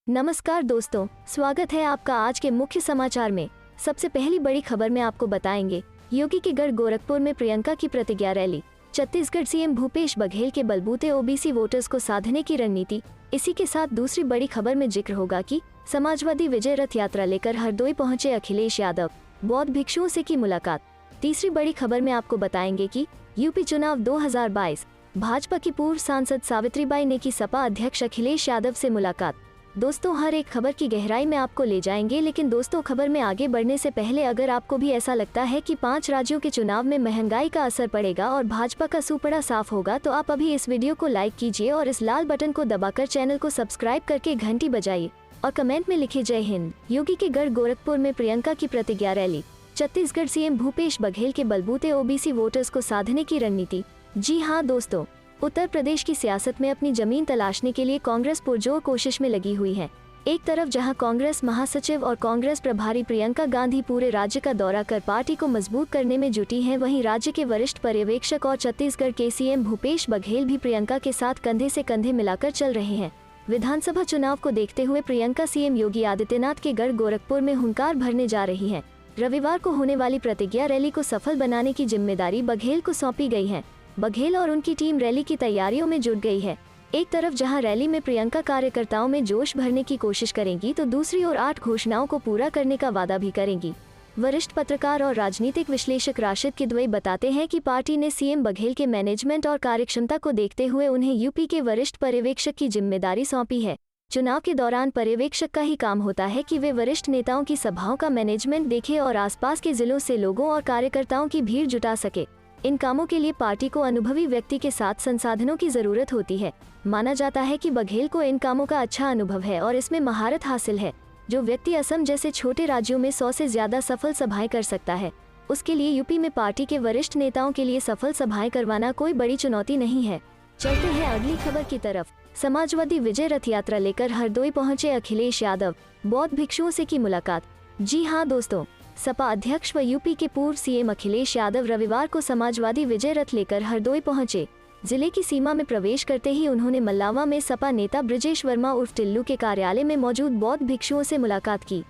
नमस्कार दोस्तों, स्वागत है आपका आज के मुख्य समाचार में। सबसे पहली बड़ी खबर में आपको बताएंगे योगी के गढ़ गोरखपुर में प्रियंका की प्रतिज्ञा रैली, छत्तीसगढ़ सीएम भूपेश बघेल के बलबूते ओबीसी वोटर्स को साधने की रणनीति। इसी के साथ दूसरी बड़ी खबर में जिक्र होगा कि समाजवादी विजय रथ यात्रा लेकर हरदोई पहुंचे अखिलेश यादव, बौद्ध भिक्षुओं से की मुलाकात। तीसरी बड़ी खबर में आपको बताएंगे कि यूपी चुनाव 2022, भाजपा की पूर्व सांसद सावित्रीबाई ने की सपा अध्यक्ष अखिलेश यादव से मुलाकात। दोस्तों, हर एक खबर की गहराई में आपको ले जाएंगे, लेकिन दोस्तों खबर में आगे बढ़ने से पहले अगर आपको भी ऐसा लगता है कि 5 राज्यों के चुनाव में महंगाई का असर पड़ेगा और भाजपा का सुपड़ा साफ होगा, तो आप अभी इस वीडियो को लाइक कीजिए और इस लाल बटन को दबाकर चैनल को सब्सक्राइब करके घंटी बजाइए और कमेंट में लिखिए जय हिंद। योगी के गढ़ गोरखपुर में प्रियंका की प्रतिज्ञा रैली, छत्तीसगढ़ सीएम भूपेश बघेल के बलबूते ओबीसी वोटर्स को साधने की रणनीति। जी हाँ दोस्तों, उत्तर प्रदेश की सियासत में अपनी जमीन तलाशने के लिए कांग्रेस पुरजोर कोशिश में लगी हुई है। एक तरफ जहां कांग्रेस महासचिव और कांग्रेस प्रभारी प्रियंका गांधी पूरे राज्य का दौरा कर पार्टी को मजबूत करने में जुटी हैं, वहीं राज्य के वरिष्ठ पर्यवेक्षक और छत्तीसगढ़ के सीएम भूपेश बघेल भी प्रियंका के साथ कंधे से कंधे मिलाकर चल रहे हैं। विधानसभा चुनाव को देखते हुए प्रियंका सीएम योगी आदित्यनाथ के गढ़ गोरखपुर में हुंकार भरने जा रही है। रविवार को होने वाली प्रतिज्ञा रैली को सफल बनाने की जिम्मेदारी बघेल को सौंपी गई है। बघेल और उनकी टीम रैली की तैयारियों में जुट गई है। एक तरफ जहां रैली में प्रियंका कार्यकर्ताओं में जोश भरने की कोशिश करेंगी, तो दूसरी ओर 8 घोषणाओं को पूरा करने का वादा भी करेंगी। वरिष्ठ पत्रकार और राजनीतिक विश्लेषक राशिद किदवई बताते हैं कि पार्टी ने सीएम बघेल के मैनेजमेंट और कार्यक्षमता को देखते हुए उन्हें यूपी के वरिष्ठ पर्यवेक्षक की जिम्मेदारी सौंपी है। चुनाव के दौरान पर्यवेक्षक का ही काम होता है कि वे वरिष्ठ नेताओं की सभाओं का मैनेजमेंट देखे और आसपास के जिलों से लोगों और कार्यकर्ताओं की भीड़ जुटा सके। इन कामों के लिए पार्टी को अनुभवी व्यक्ति के साथ संसाधनों की जरूरत होती है। माना जाता है कि बघेल को इन कामों का अच्छा अनुभव है और इसमें महारत हासिल है। जो व्यक्ति असम जैसे छोटे राज्यों में 100 से ज्यादा सफल सभाएं कर सकता है, उसके लिए यूपी में पार्टी के वरिष्ठ नेताओं के लिए सफल सभाएं करवाना कोई बड़ी चुनौती नहीं है। चलते हैं अगली खबर की तरफ। समाजवादी विजय रथ यात्रा लेकर हरदोई पहुंचे अखिलेश यादव, बौद्ध भिक्षुओं से की मुलाकात। जी हाँ दोस्तों, सपा अध्यक्ष व यूपी के पूर्व सीएम अखिलेश यादव रविवार को समाजवादी विजय रथ लेकर हरदोई पहुंचे। जिले की सीमा में प्रवेश करते ही उन्होंने मल्लावा में सपा नेता ब्रजेश वर्मा उर्फ टिल्लू के कार्यालय में मौजूद बौद्ध भिक्षुओं से मुलाकात की।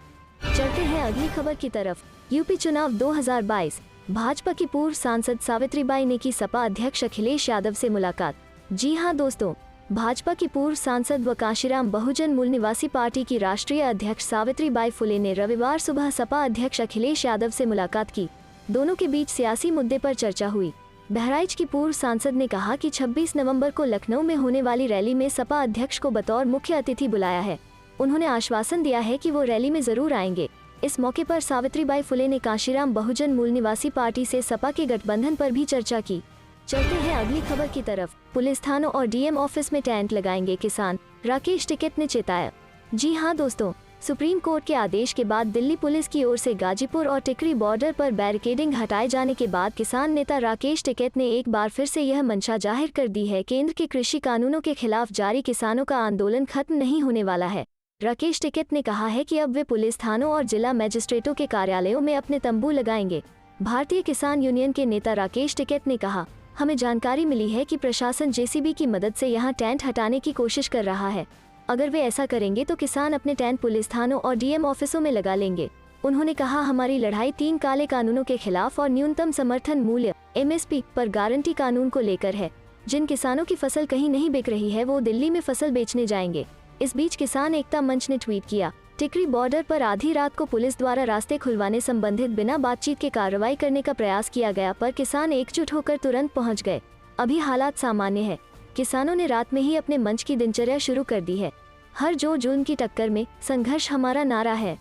चलते हैं अगली खबर की तरफ। यूपी चुनाव 2022, भाजपा की पूर्व सांसद सावित्रीबाई ने की सपा अध्यक्ष अखिलेश यादव से मुलाकात। जी हाँ दोस्तों, भाजपा की पूर्व सांसद व कांशीराम बहुजन मूल निवासी पार्टी की राष्ट्रीय अध्यक्ष सावित्रीबाई फुले ने रविवार सुबह सपा अध्यक्ष अखिलेश यादव से मुलाकात की। दोनों के बीच सियासी मुद्दे पर चर्चा हुई। बहराइच की पूर्व सांसद ने कहा कि 26 नवंबर को लखनऊ में होने वाली रैली में सपा अध्यक्ष को बतौर मुख्य अतिथि बुलाया है। उन्होंने आश्वासन दिया है कि वो रैली में जरूर आएंगे। इस मौके पर सावित्रीबाई फुले ने कांशीराम बहुजन मूल निवासी पार्टी से सपा के गठबंधन पर भी चर्चा की। चलते हैं अगली खबर की तरफ। पुलिस थानों और डीएम ऑफिस में टेंट लगाएंगे किसान, राकेश टिकैत ने चेताया। जी हाँ दोस्तों, सुप्रीम कोर्ट के आदेश के बाद दिल्ली पुलिस की ओर से गाजीपुर और टिकरी बॉर्डर पर बैरिकेडिंग हटाए जाने के बाद किसान नेता राकेश टिकैत ने एक बार फिर से यह मंशा जाहिर कर दी है केंद्र के कृषि कानूनों के खिलाफ जारी किसानों का आंदोलन खत्म नहीं होने वाला है। राकेश टिकैत ने कहा है कि अब वे पुलिस थानों और जिला मजिस्ट्रेटों के कार्यालयों में अपने तंबू लगाएंगे। भारतीय किसान यूनियन के नेता राकेश टिकैत ने कहा, हमें जानकारी मिली है कि प्रशासन जेसीबी की मदद से यहां टेंट हटाने की कोशिश कर रहा है। अगर वे ऐसा करेंगे तो किसान अपने टेंट पुलिस थानों और डीएम ऑफिसों में लगा लेंगे। उन्होंने कहा, हमारी लड़ाई 3 काले कानूनों के खिलाफ और न्यूनतम समर्थन मूल्य एमएसपी पर गारंटी कानून को लेकर है। जिन किसानों की फसल कहीं नहीं बिक रही है, वो दिल्ली में फसल बेचने जाएंगे। इस बीच किसान एकता मंच ने ट्वीट किया, टिकरी बॉर्डर पर आधी रात को पुलिस द्वारा रास्ते खुलवाने संबंधित बिना बातचीत के कार्रवाई करने का प्रयास किया गया, पर किसान एकजुट होकर तुरंत पहुंच गए। अभी हालात सामान्य है। किसानों ने रात में ही अपने मंच की दिनचर्या शुरू कर दी है। हर जो जुल्म की टक्कर में संघर्ष हमारा नारा है।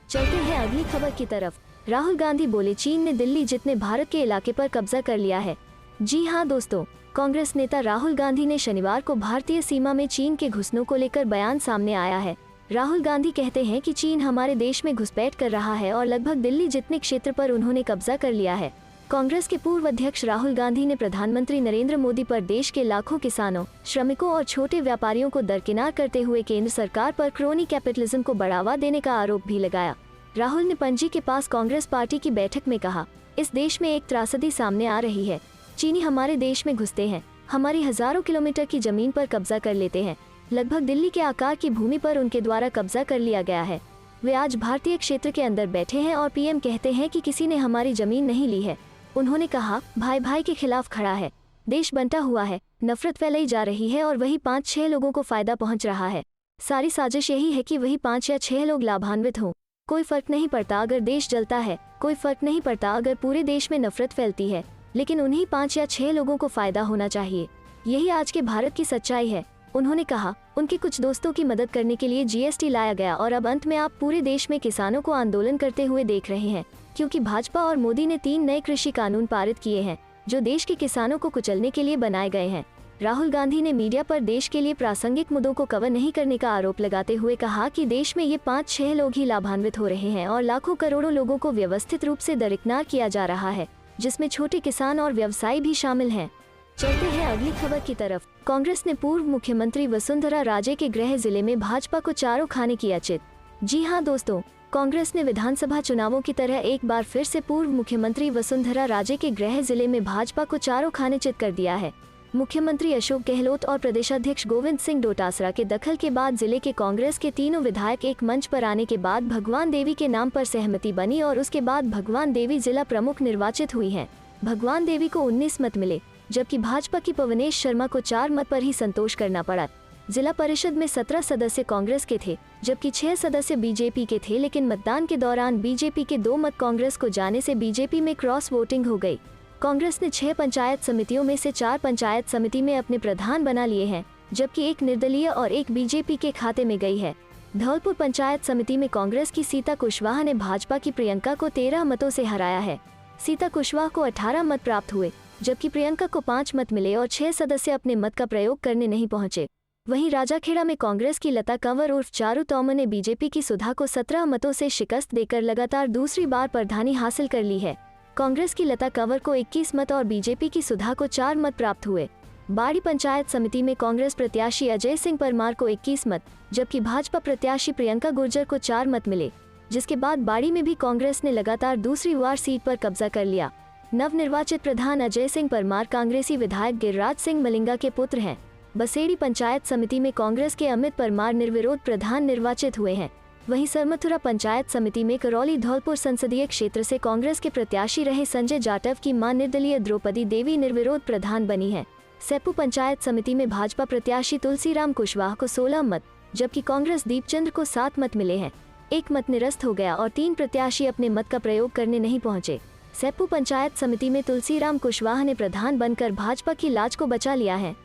चलते हैं अगली खबर की तरफ। राहुल गांधी बोले, चीन ने दिल्ली जितने भारत के इलाके पर कब्जा कर लिया है। जी हाँ दोस्तों, कांग्रेस नेता राहुल गांधी ने शनिवार को भारतीय सीमा में चीन के घुसनों को लेकर बयान सामने आया है। राहुल गांधी कहते हैं कि चीन हमारे देश में घुसपैठ कर रहा है और लगभग दिल्ली जितने क्षेत्र पर उन्होंने कब्जा कर लिया है। कांग्रेस के पूर्व अध्यक्ष राहुल गांधी ने प्रधानमंत्री नरेंद्र मोदी पर देश के लाखों किसानों, श्रमिकों और छोटे व्यापारियों को दरकिनार करते हुए केंद्र सरकार पर क्रोनी कैपिटलिज्म को बढ़ावा देने का आरोप भी लगाया। राहुल ने पणजी के पास कांग्रेस पार्टी की बैठक में कहा, इस देश में एक त्रासदी सामने आ रही है। चीनी हमारे देश में घुसते हैं, हमारी हजारों किलोमीटर की जमीन पर कब्जा कर लेते हैं। लगभग दिल्ली के आकार की भूमि पर उनके द्वारा कब्जा कर लिया गया है। वे आज भारतीय क्षेत्र के अंदर बैठे हैं और पीएम कहते हैं कि किसी ने हमारी जमीन नहीं ली है। उन्होंने कहा, भाई भाई के खिलाफ खड़ा है, देश बंटा हुआ है, नफरत फैलाई जा रही है और वही 5-6 लोगों को फायदा पहुंच रहा है। सारी साजिश यही है कि वही 5 या 6 लोग लाभान्वित हों। कोई फर्क नहीं पड़ता अगर देश जलता है, कोई फर्क नहीं पड़ता अगर पूरे देश में नफरत फैलती है, लेकिन उन्हीं 5 या 6 लोगों को फायदा होना चाहिए। यही आज के भारत की सच्चाई है। उन्होंने कहा, उनके कुछ दोस्तों की मदद करने के लिए जीएसटी लाया गया और अब अंत में आप पूरे देश में किसानों को आंदोलन करते हुए देख रहे हैं, क्योंकि भाजपा और मोदी ने 3 नए कृषि कानून पारित किए हैं जो देश के किसानों को कुचलने के लिए बनाए गए हैं। राहुल गांधी ने मीडिया पर देश के लिए प्रासंगिक मुद्दों को कवर नहीं करने का आरोप लगाते हुए कहा कि देश में ये 5-6 लोग ही लाभान्वित हो रहे हैं और लाखों करोड़ों लोगों को व्यवस्थित रूप से दरकिनार किया जा रहा है, जिसमें छोटे किसान और व्यवसायी भी शामिल हैं। चलते हैं अगली खबर की तरफ। कांग्रेस ने पूर्व मुख्यमंत्री वसुंधरा राजे के गृह जिले में भाजपा को चारों खाने किया चित। जी हां दोस्तों, कांग्रेस ने विधानसभा चुनावों की तरह एक बार फिर से पूर्व मुख्यमंत्री वसुंधरा राजे के गृह जिले में भाजपा को चारों खाने चित कर दिया है। मुख्यमंत्री अशोक गहलोत और प्रदेशाध्यक्ष गोविंद सिंह डोटासरा के दखल के बाद जिले के कांग्रेस के तीनों विधायक एक मंच पर आने के बाद भगवान देवी के नाम पर सहमति बनी और उसके बाद भगवान देवी जिला प्रमुख निर्वाचित हुई हैं। भगवान देवी को 19 मत मिले, जबकि भाजपा की पवनेश शर्मा को 4 मत पर ही संतोष करना पड़ा। जिला परिषद में 17 सदस्य कांग्रेस के थे, जबकि 6 सदस्य बीजेपी के थे, लेकिन मतदान के दौरान बीजेपी के 2 मत कांग्रेस को जाने से बीजेपी में क्रॉस वोटिंग हो गई। कांग्रेस ने 6 पंचायत समितियों में से 4 पंचायत समिति में अपने प्रधान बना लिए हैं, जबकि एक निर्दलीय और एक बीजेपी के खाते में गई है। धौलपुर पंचायत समिति में कांग्रेस की सीता कुशवाहा ने भाजपा की प्रियंका को 13 मतों से हराया है। सीता कुशवाहा को 18 मत प्राप्त हुए, जबकि प्रियंका को 5 मत मिले और 6 सदस्य अपने मत का प्रयोग करने नहीं पहुंचे। वहीं राजाखेड़ा में कांग्रेस की लता कंवर उर्फ चारू तोमर ने बीजेपी की सुधा को 17 मतों से शिकस्त देकर लगातार दूसरी बार प्रधानी हासिल कर ली है। कांग्रेस की लता कंवर को 21 मत और बीजेपी की सुधा को 4 मत प्राप्त हुए। बाड़ी पंचायत समिति में कांग्रेस प्रत्याशी अजय सिंह परमार को 21 मत, जबकि भाजपा प्रत्याशी प्रियंका गुर्जर को 4 मत मिले, जिसके बाद बाड़ी में भी कांग्रेस ने लगातार दूसरी बार सीट पर कब्जा कर लिया। नवनिर्वाचित प्रधान अजय सिंह परमार कांग्रेसी विधायक गिरिराज सिंह मलिंगा के पुत्र हैं। बसेड़ी पंचायत समिति में कांग्रेस के अमित परमार निर्विरोध प्रधान निर्वाचित हुए हैं। वहीं सरमथुरा पंचायत समिति में करौली धौलपुर संसदीय क्षेत्र से कांग्रेस के प्रत्याशी रहे संजय जाटव की मां निर्दलीय द्रौपदी देवी निर्विरोध प्रधान बनी है। सेप्पू पंचायत समिति में भाजपा प्रत्याशी तुलसीराम कुशवाहा को 16 मत, जबकि कांग्रेस दीपचंद्र को 7 मत मिले हैं। 1 मत निरस्त हो गया और 3 प्रत्याशी अपने मत का प्रयोग करने नहीं पहुंचे। सेप्पू पंचायत समिति में तुलसीराम कुशवाहा ने प्रधान बनकर भाजपा की लाज को बचा लिया है।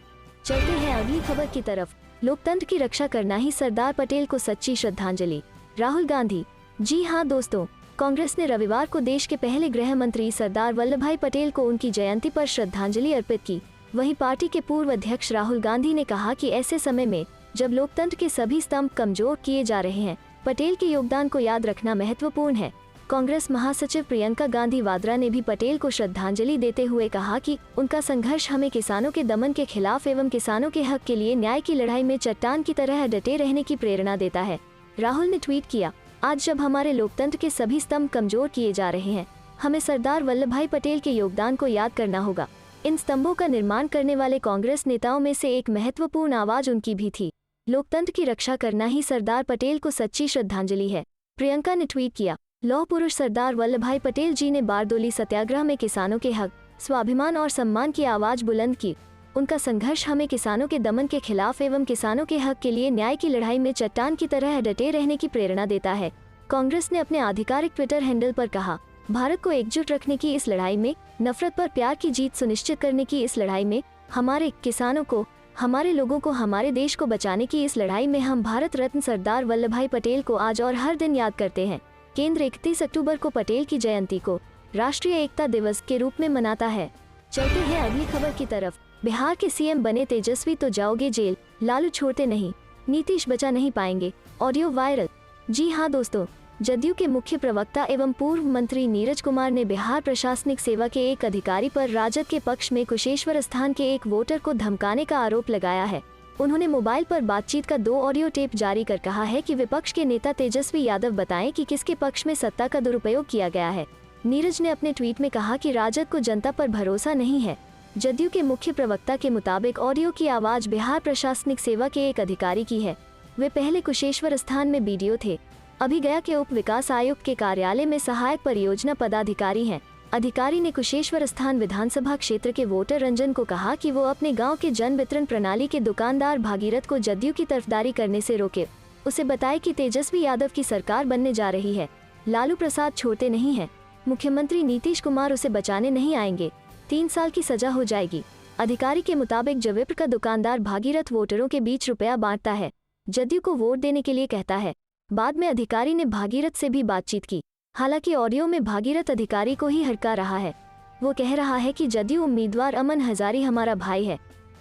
चलते हैं अगली खबर की तरफ। लोकतंत्र की रक्षा करना ही सरदार पटेल को सच्ची श्रद्धांजलि। राहुल गांधी। जी हां दोस्तों, कांग्रेस ने रविवार को देश के पहले गृह मंत्री सरदार वल्लभभाई पटेल को उनकी जयंती पर श्रद्धांजलि अर्पित की। वहीं पार्टी के पूर्व अध्यक्ष राहुल गांधी ने कहा कि ऐसे समय में जब लोकतंत्र के सभी स्तंभ कमजोर किए जा रहे हैं, पटेल के योगदान को याद रखना महत्वपूर्ण है। कांग्रेस महासचिव प्रियंका गांधी वाड्रा ने भी पटेल को श्रद्धांजलि देते हुए कहा कि उनका संघर्ष हमें किसानों के दमन के खिलाफ एवं किसानों के हक के लिए न्याय की लड़ाई में चट्टान की तरह डटे रहने की प्रेरणा देता है। राहुल ने ट्वीट किया, आज जब हमारे लोकतंत्र के सभी स्तंभ कमजोर किए जा रहे हैं, हमें सरदार वल्लभभाई पटेल के योगदान को याद करना होगा। इन स्तंभों का निर्माण करने वाले कांग्रेस नेताओं में से एक महत्वपूर्ण आवाज उनकी भी थी। लोकतंत्र की रक्षा करना ही सरदार पटेल को सच्ची श्रद्धांजलि है। प्रियंका ने ट्वीट किया, लौह पुरुष सरदार वल्लभभाई पटेल जी ने बारदोली सत्याग्रह में किसानों के हक, स्वाभिमान और सम्मान की आवाज बुलंद की। उनका संघर्ष हमें किसानों के दमन के खिलाफ एवं किसानों के हक के लिए न्याय की लड़ाई में चट्टान की तरह डटे रहने की प्रेरणा देता है। कांग्रेस ने अपने आधिकारिक ट्विटर हैंडल पर कहा, भारत को एकजुट रखने की इस लड़ाई में, नफरत पर प्यार की जीत सुनिश्चित करने की इस लड़ाई में, हमारे किसानों को, हमारे लोगों को, हमारे देश को बचाने की इस लड़ाई में हम भारत रत्न सरदार वल्लभभाई पटेल को आज और हर दिन याद करते हैं। केंद्र 31 अक्टूबर को पटेल की जयंती को राष्ट्रीय एकता दिवस के रूप में मनाता है। चलते हैं अगली खबर की तरफ। बिहार के सीएम बने तेजस्वी तो जाओगे जेल, लालू छोड़ते नहीं, नीतीश बचा नहीं पाएंगे, ऑडियो वायरल। जी हां दोस्तों, जदयू के मुख्य प्रवक्ता एवं पूर्व मंत्री नीरज कुमार ने बिहार प्रशासनिक सेवा के एक अधिकारी पर राजद के पक्ष में कुशेश्वर स्थान के एक वोटर को धमकाने का आरोप लगाया है। उन्होंने मोबाइल पर बातचीत का 2 ऑडियो टेप जारी कर कहा है कि विपक्ष के नेता तेजस्वी यादव बताएं कि किसके पक्ष में सत्ता का दुरुपयोग किया गया है। नीरज ने अपने ट्वीट में कहा कि राजद को जनता पर भरोसा नहीं है, जदयू के मुख्य प्रवक्ता के मुताबिक ऑडियो की आवाज बिहार प्रशासनिक सेवा के एक अधिकारी की है। वे पहले कुशेश्वर स्थान में बीडीओ थे, अभी गया के उप विकास आयुक्त के कार्यालय में सहायक परियोजना पदाधिकारी हैं। अधिकारी ने कुशेश्वर स्थान विधानसभा क्षेत्र के वोटर रंजन को कहा कि वो अपने गांव के जन वितरण प्रणाली के दुकानदार भागीरथ को जदयू की तरफदारी करने से रोके। उसे बताए कि तेजस्वी यादव की सरकार बनने जा रही है, लालू प्रसाद छोड़ते नहीं हैं, मुख्यमंत्री नीतीश कुमार उसे बचाने नहीं आएंगे, 3 साल की सजा हो जाएगी। अधिकारी के मुताबिक जविप्र का दुकानदार भागीरथ वोटरों के बीच रुपया बांटता है, जदयू को वोट देने के लिए कहता है। बाद में अधिकारी ने भागीरथ से भी बातचीत की। हालांकि ऑडियो में भागीरथ अधिकारी को ही हड़का रहा है। वो कह रहा है कि जदयू उम्मीदवार अमन हजारी हमारा भाई है,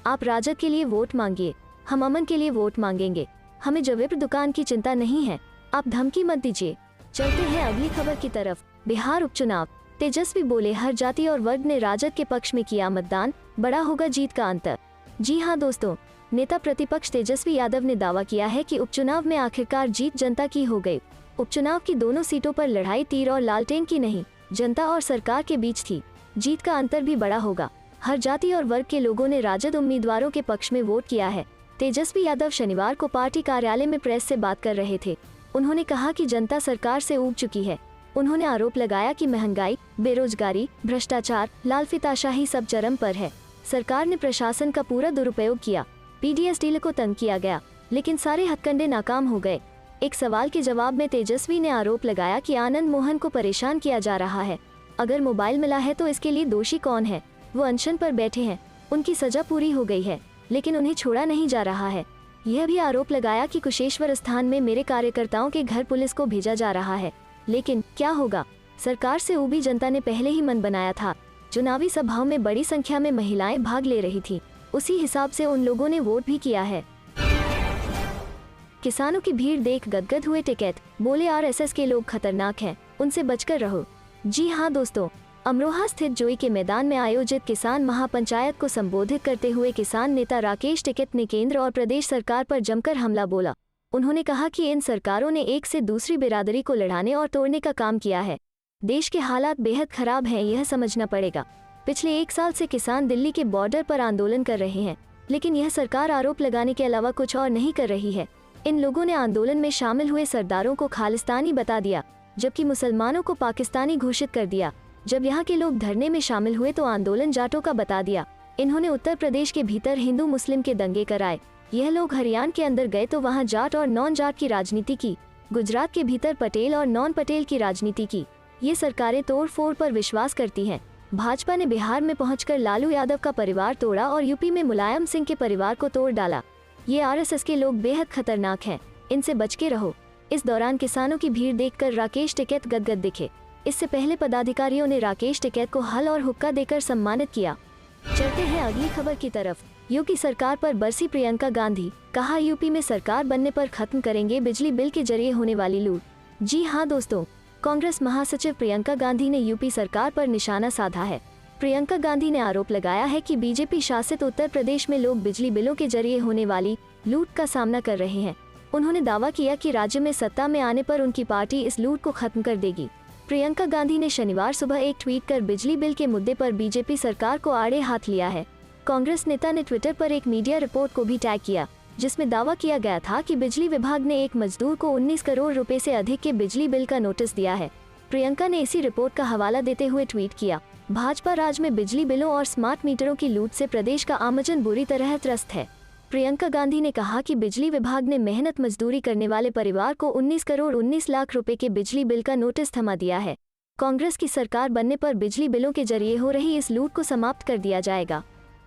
आप राजद के लिए वोट मांगिए, हम अमन के लिए वोट मांगेंगे, हमें जविप्र दुकान की चिंता नहीं है, आप धमकी मत दीजिए। चलते हैं अगली खबर की तरफ। बिहार उपचुनाव, तेजस्वी बोले हर जाति और वर्ग ने राजद के पक्ष में किया मतदान, बड़ा होगा जीत का अंतर। जी हाँ दोस्तों, नेता प्रतिपक्ष तेजस्वी यादव ने दावा किया है कि उपचुनाव में आखिरकार जीत जनता की हो गई। उपचुनाव की दोनों सीटों पर लड़ाई तीर और लालटेन की नहीं, जनता और सरकार के बीच थी। जीत का अंतर भी बड़ा होगा। हर जाति और वर्ग के लोगों ने राजद उम्मीदवारों के पक्ष में वोट किया है। तेजस्वी यादव शनिवार को पार्टी कार्यालय में प्रेस से बात कर रहे थे। उन्होंने कहा कि जनता सरकार से ऊब चुकी है। उन्होंने आरोप लगाया कि महंगाई, बेरोजगारी, भ्रष्टाचार, लालफिताशाही सब चरम पर है। सरकार ने प्रशासन का पूरा दुरुपयोग किया, पीडीएस डीलर को तंग किया गया, लेकिन सारे हथकंडे नाकाम हो गए। एक सवाल के जवाब में तेजस्वी ने आरोप लगाया कि आनंद मोहन को परेशान किया जा रहा है। अगर मोबाइल मिला है तो इसके लिए दोषी कौन है? वो अनशन पर बैठे हैं, उनकी सजा पूरी हो गई है, लेकिन उन्हें छोड़ा नहीं जा रहा है। यह भी आरोप लगाया कि कुशेश्वर स्थान में मेरे कार्यकर्ताओं के घर पुलिस को भेजा जा रहा है। लेकिन क्या होगा? सरकार से ऊबी जनता ने पहले ही मन बनाया था। चुनावी सभाओं में बड़ी संख्या में महिलाएं भाग ले रही थी, उसी हिसाब से उन लोगों ने वोट भी किया है। किसानों की भीड़ देख गदगद हुए टिकैत, बोले आरएसएस के लोग खतरनाक हैं, उनसे बचकर रहो। जी हाँ दोस्तों, अमरोहा स्थित जोई के मैदान में आयोजित किसान महापंचायत को संबोधित करते हुए किसान नेता राकेश टिकैत ने केंद्र और प्रदेश सरकार पर जमकर हमला बोला। उन्होंने कहा कि इन सरकारों ने एक से दूसरी बिरादरी को लड़ाने और तोड़ने का काम किया है। देश के हालात बेहद खराब हैं, यह समझना पड़ेगा। पिछले 1 साल से किसान दिल्ली के बॉर्डर पर आंदोलन कर रहे हैं, लेकिन यह सरकार आरोप लगाने के अलावा कुछ और नहीं कर रही है। इन लोगों ने आंदोलन में शामिल हुए सरदारों को खालिस्तानी बता दिया, जबकि मुसलमानों को पाकिस्तानी घोषित कर दिया। जब यहाँ के लोग धरने में शामिल हुए तो आंदोलन जाटों का बता दिया। इन्होंने उत्तर प्रदेश के भीतर हिंदू मुस्लिम के दंगे कराए। यह लोग हरियाणा के अंदर गए तो वहाँ जाट और नॉन जाट की राजनीति की। गुजरात के भीतर पटेल और नॉन पटेल की राजनीति की। ये सरकारें तोड़ फोड़ पर विश्वास करती हैं। भाजपा ने बिहार में पहुंचकर लालू यादव का परिवार तोड़ा और यूपी में मुलायम सिंह के परिवार को तोड़ डाला। ये आरएसएस के लोग बेहद खतरनाक हैं, इनसे बच के रहो। इस दौरान किसानों की भीड़ देखकर राकेश टिकैत गदगद दिखे। इससे पहले पदाधिकारियों ने राकेश टिकैत को हल और हुक्का देकर सम्मानित किया। चलते हैं अगली खबर की तरफ। यूपी सरकार पर बरसी प्रियंका गांधी, कहा यूपी में सरकार बनने पर खत्म करेंगे बिजली बिल के जरिए होने वाली लूट। जी हाँ दोस्तों, कांग्रेस महासचिव प्रियंका गांधी ने यूपी सरकार पर निशाना साधा है। प्रियंका गांधी ने आरोप लगाया है कि बीजेपी शासित उत्तर प्रदेश में लोग बिजली बिलों के जरिए होने वाली लूट का सामना कर रहे हैं। उन्होंने दावा किया कि राज्य में सत्ता में आने पर उनकी पार्टी इस लूट को खत्म कर देगी। प्रियंका गांधी ने शनिवार सुबह एक ट्वीट कर बिजली बिल के मुद्दे पर बीजेपी सरकार को आड़े हाथ लिया है। कांग्रेस नेता ने ट्विटर पर एक मीडिया रिपोर्ट को भी टैग किया, जिसमें दावा किया गया था कि बिजली विभाग ने एक मजदूर को 19 करोड़ रुपए से अधिक के बिजली बिल का नोटिस दिया है। प्रियंका ने इसी रिपोर्ट का हवाला देते हुए ट्वीट किया, भाजपा राज में बिजली बिलों और स्मार्ट मीटरों की लूट से प्रदेश का आमजन बुरी तरह त्रस्त है। प्रियंका गांधी ने कहा कि बिजली विभाग ने मेहनत मजदूरी करने वाले परिवार को 19 करोड़ 19 लाख रुपए के बिजली बिल का नोटिस थमा दिया है। कांग्रेस की सरकार बनने पर बिजली बिलों के जरिए हो रही इस लूट को समाप्त कर दिया जाएगा।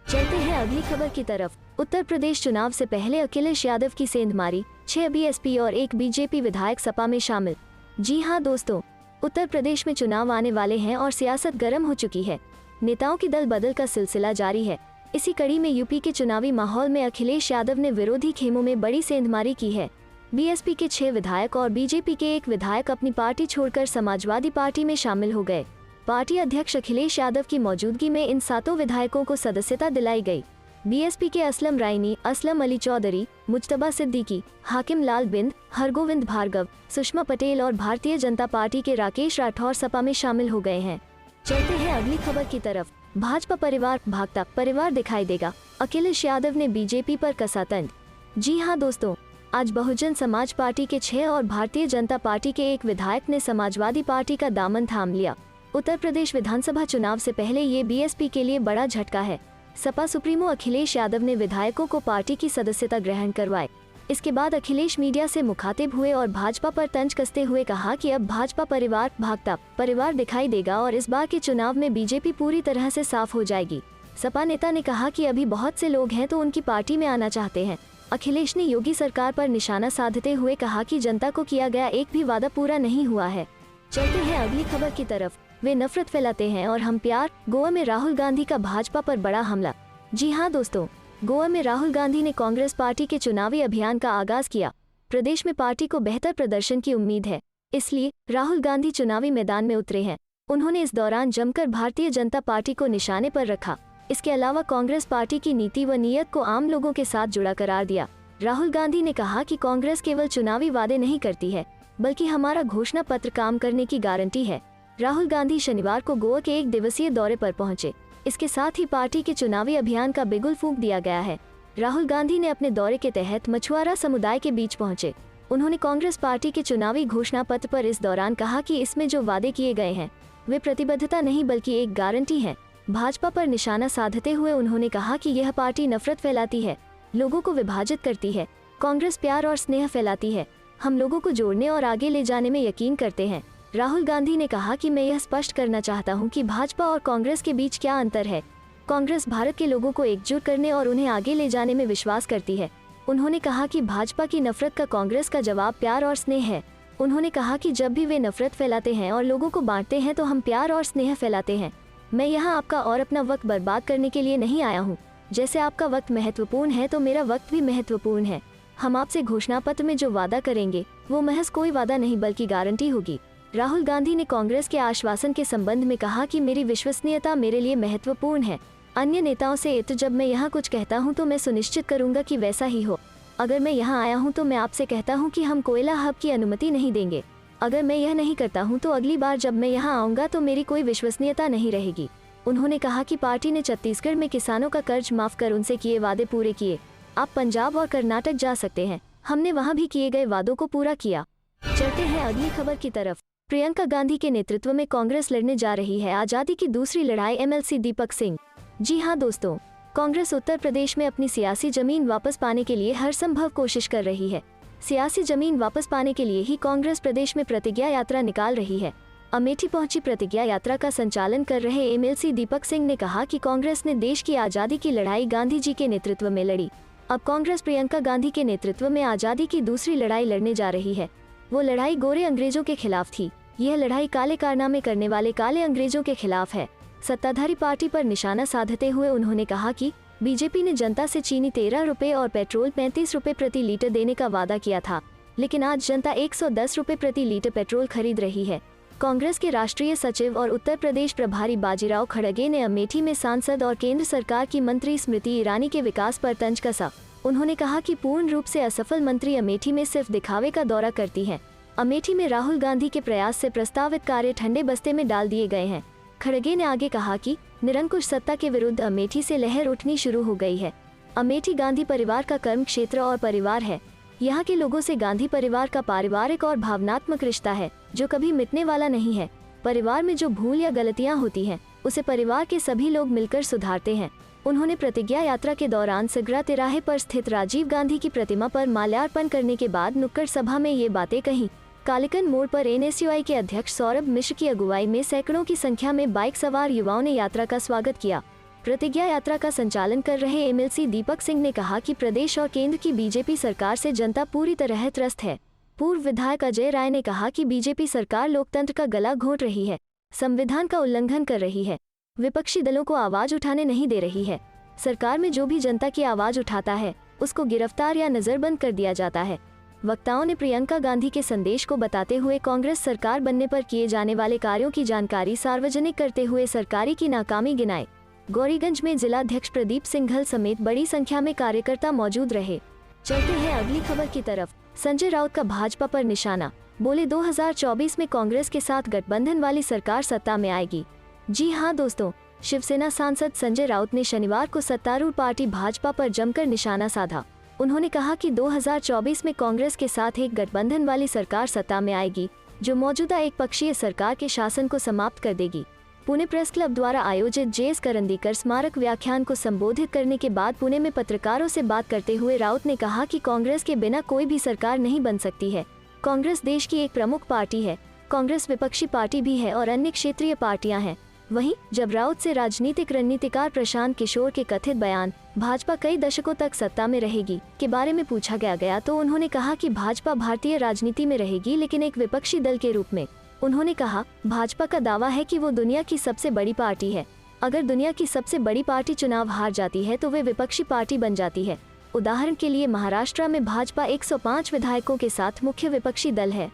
चलते हैं अगली खबर की तरफ। उत्तर प्रदेश चुनाव से पहले अखिलेश यादव की सेंधमारी, 6 बीएसपी और 1 बीजेपी विधायक सपा में शामिल। जी हाँ दोस्तों, उत्तर प्रदेश में चुनाव आने वाले हैं और सियासत गर्म हो चुकी है। नेताओं की दल बदल का सिलसिला जारी है। इसी कड़ी में यूपी के चुनावी माहौल में अखिलेश यादव ने विरोधी खेमों में बड़ी सेंधमारी की है। बीएसपी के 6 विधायक और बीजेपी के 1 विधायक अपनी पार्टी छोड़कर समाजवादी पार्टी में शामिल हो गए। पार्टी अध्यक्ष अखिलेश यादव की मौजूदगी में इन 7 विधायकों को सदस्यता दिलाई गई। बीएसपी के असलम रायनी, असलम अली चौधरी, मुज्तबा सिद्दीकी, हाकिम लाल बिंद, हरगोविंद भार्गव, सुषमा पटेल और भारतीय जनता पार्टी के राकेश राठौर सपा में शामिल हो गए हैं। चलते हैं अगली खबर की तरफ। भाजपा परिवार भागता परिवार दिखाई देगा, अखिलेश यादव ने बीजेपी पर कसा तंज। जी हां दोस्तों, आज बहुजन समाज पार्टी के 6 और भारतीय जनता पार्टी के एक विधायक ने समाजवादी पार्टी का दामन थाम लिया। उत्तर प्रदेश विधानसभा चुनाव से पहले ये बीएसपी के लिए बड़ा झटका है। सपा सुप्रीमो अखिलेश यादव ने विधायकों को पार्टी की सदस्यता ग्रहण करवाई। इसके बाद अखिलेश मीडिया से मुखातिब हुए और भाजपा पर तंज कसते हुए कहा कि अब भाजपा परिवार भागता परिवार दिखाई देगा और इस बार के चुनाव में बीजेपी पूरी तरह से साफ हो जाएगी। सपा नेता ने कहा कि अभी बहुत से लोग हैं तो उनकी पार्टी में आना चाहते हैं। अखिलेश ने योगी सरकार पर निशाना साधते हुए कहा कि जनता को किया गया एक भी वादा पूरा नहीं हुआ है। चलते हैं अगली खबर की तरफ। वे नफरत फैलाते हैं और हम प्यार। गोवा में राहुल गांधी का भाजपा पर बड़ा हमला। जी हां दोस्तों, गोवा में राहुल गांधी ने कांग्रेस पार्टी के चुनावी अभियान का आगाज किया। प्रदेश में पार्टी को बेहतर प्रदर्शन की उम्मीद है, इसलिए राहुल गांधी चुनावी मैदान में उतरे हैं। उन्होंने इस दौरान जमकर भारतीय जनता पार्टी को निशाने पर रखा। इसके अलावा कांग्रेस पार्टी की नीति व नीयत को आम लोगों के साथ जुड़ा करार दिया। राहुल गांधी ने कहा कि कांग्रेस केवल चुनावी वादे नहीं करती है, बल्कि हमारा घोषणा पत्र काम करने की गारंटी है। राहुल गांधी शनिवार को गोवा के 1 दिवसीय दौरे पर पहुंचे। इसके साथ ही पार्टी के चुनावी अभियान का बिगुल फूंक दिया गया है। राहुल गांधी ने अपने दौरे के तहत मछुआरा समुदाय के बीच पहुंचे। उन्होंने कांग्रेस पार्टी के चुनावी घोषणा पत्र पर इस दौरान कहा कि इसमें जो वादे किए गए हैं वे प्रतिबद्धता नहीं बल्कि एक गारंटी है। भाजपा पर निशाना साधते हुए उन्होंने कहा कि यह पार्टी नफरत फैलाती है, लोगों को विभाजित करती है। कांग्रेस प्यार और स्नेह फैलाती है। हम लोगों को जोड़ने और आगे ले जाने में यकीन करते हैं। राहुल गांधी ने कहा कि मैं यह स्पष्ट करना चाहता हूं कि भाजपा और कांग्रेस के बीच क्या अंतर है। कांग्रेस भारत के लोगों को एकजुट करने और उन्हें आगे ले जाने में विश्वास करती है। उन्होंने कहा कि भाजपा की नफरत का कांग्रेस का जवाब प्यार और स्नेह है। उन्होंने कहा कि जब भी वे नफरत फैलाते हैं और लोगों को बांटते हैं तो हम प्यार और स्नेह फैलाते हैं। मैं यहाँ आपका और अपना वक्त बर्बाद करने के लिए नहीं आया हूँ। जैसे आपका वक्त महत्वपूर्ण है तो मेरा वक्त भी महत्वपूर्ण है। हम आपसे घोषणा पत्र में जो वादा करेंगे वो महज कोई वादा नहीं बल्कि गारंटी होगी। राहुल गांधी ने कांग्रेस के आश्वासन के संबंध में कहा कि मेरी विश्वसनीयता मेरे लिए महत्वपूर्ण है। अन्य नेताओं से जब मैं यहाँ कुछ कहता हूँ तो मैं सुनिश्चित करूंगा कि वैसा ही हो। अगर मैं यहाँ आया हूँ तो मैं आपसे कहता हूँ कि हम कोयला हब की अनुमति नहीं देंगे। अगर मैं यह नहीं करता हूँ तो अगली बार जब मैं यहाँ आऊँगा तो मेरी कोई विश्वसनीयता नहीं रहेगी। उन्होंने कहा कि पार्टी ने छत्तीसगढ़ में किसानों का कर्ज माफ कर उनसे किए वादे पूरे किए। आप पंजाब और कर्नाटक जा सकते हैं, हमने वहाँ भी किए गए वादों को पूरा किया। चलते हैं अगली खबर की तरफ। प्रियंका गांधी के नेतृत्व में कांग्रेस लड़ने जा रही है आजादी की दूसरी लड़ाई। एमएलसी दीपक सिंह। जी हां दोस्तों, कांग्रेस उत्तर प्रदेश में अपनी सियासी जमीन वापस पाने के लिए हर संभव कोशिश कर रही है। सियासी जमीन वापस पाने के लिए ही कांग्रेस प्रदेश में प्रतिज्ञा यात्रा निकाल रही है। अमेठी पहुंची प्रतिज्ञा यात्रा का संचालन कर रहे एमएलसी दीपक सिंह ने कहा कि कांग्रेस ने देश की आजादी की लड़ाई गांधी जी के नेतृत्व में लड़ी। अब कांग्रेस प्रियंका गांधी के नेतृत्व में आजादी की दूसरी लड़ाई लड़ने जा रही है। वो लड़ाई गोरे अंग्रेजों के खिलाफ थी। यह लड़ाई काले कारनामे करने वाले काले अंग्रेजों के खिलाफ है। सत्ताधारी पार्टी पर निशाना साधते हुए उन्होंने कहा कि बीजेपी ने जनता से चीनी 13 रुपए और पेट्रोल 35 रुपए प्रति लीटर देने का वादा किया था, लेकिन आज जनता 110 रुपए प्रति लीटर पेट्रोल खरीद रही है। कांग्रेस के राष्ट्रीय सचिव और उत्तर प्रदेश प्रभारी बाजीराव खड़गे ने अमेठी में सांसद और केंद्र सरकार की मंत्री स्मृति ईरानी के विकास पर तंज कसा। उन्होंने कहा कि पूर्ण रूप से असफल मंत्री अमेठी में सिर्फ दिखावे का दौरा करती हैं। अमेठी में राहुल गांधी के प्रयास से प्रस्तावित कार्य ठंडे बस्ते में डाल दिए गए हैं। खड़गे ने आगे कहा कि निरंकुश सत्ता के विरुद्ध अमेठी से लहर उठनी शुरू हो गई है। अमेठी गांधी परिवार का कर्म क्षेत्र और परिवार है। यहाँ के लोगों से गांधी परिवार का पारिवारिक और भावनात्मक रिश्ता है जो कभी मिटने वाला नहीं है। परिवार में जो भूल या गलतियाँ होती हैं उसे परिवार के सभी लोग मिलकर सुधारते हैं। उन्होंने प्रतिज्ञा यात्रा के दौरान सगरा तिराहे पर स्थित राजीव गांधी की प्रतिमा पर माल्यार्पण करने के बाद नुक्कड़ सभा में ये बातें कही। कालीकंद मोड़ पर एनएसयूआई के अध्यक्ष सौरभ मिश्र की अगुवाई में सैकड़ों की संख्या में बाइक सवार युवाओं ने यात्रा का स्वागत किया। प्रतिज्ञा यात्रा का संचालन कर रहे एमएलसी दीपक सिंह ने कहा कि प्रदेश और केंद्र की बीजेपी सरकार से जनता पूरी तरह त्रस्त है। पूर्व विधायक अजय राय ने कहा कि बीजेपी सरकार लोकतंत्र का गला घोंट रही है, संविधान का उल्लंघन कर रही है, विपक्षी दलों को आवाज उठाने नहीं दे रही है। सरकार में जो भी जनता की आवाज उठाता है उसको गिरफ्तार या नजरबंद कर दिया जाता है। वक्ताओं ने प्रियंका गांधी के संदेश को बताते हुए कांग्रेस सरकार बनने पर किए जाने वाले कार्यों की जानकारी सार्वजनिक करते हुए सरकारी की नाकामी गिनाई। गौरीगंज में जिलाध्यक्ष प्रदीप सिंघल समेत बड़ी संख्या में कार्यकर्ता मौजूद रहे। चलते हैं अगली खबर की तरफ। संजय राउत का भाजपा पर निशाना, बोले 2024 में कांग्रेस के साथ गठबंधन वाली सरकार सत्ता में आएगी। जी हां दोस्तों, शिवसेना सांसद संजय राउत ने शनिवार को सत्तारूढ़ पार्टी भाजपा पर जमकर निशाना साधा। उन्होंने कहा कि 2024 में कांग्रेस के साथ एक गठबंधन वाली सरकार सत्ता में आएगी, जो मौजूदा एक पक्षीय सरकार के शासन को समाप्त कर देगी। पुणे प्रेस क्लब द्वारा आयोजित जे.एस. करंदीकर स्मारक व्याख्यान को संबोधित करने के बाद पुणे में पत्रकारों से बात करते हुए राउत ने कहा कि कांग्रेस के बिना कोई भी सरकार नहीं बन सकती है। कांग्रेस देश की एक प्रमुख पार्टी है। कांग्रेस विपक्षी पार्टी भी है और अन्य क्षेत्रीय पार्टियां हैं। वहीं जब राउत से राजनीतिक रणनीतिकार प्रशांत किशोर के कथित बयान भाजपा कई दशकों तक सत्ता में रहेगी के बारे में पूछा गया तो उन्होंने कहा कि भाजपा भारतीय राजनीति में रहेगी, लेकिन एक विपक्षी दल के रूप में। उन्होंने कहा, भाजपा का दावा है कि वो दुनिया की सबसे बड़ी पार्टी है। अगर दुनिया की सबसे बड़ी पार्टी चुनाव हार जाती है तो वे विपक्षी पार्टी बन जाती है। उदाहरण के लिए महाराष्ट्र में भाजपा 105 विधायकों के साथ मुख्य विपक्षी दल है।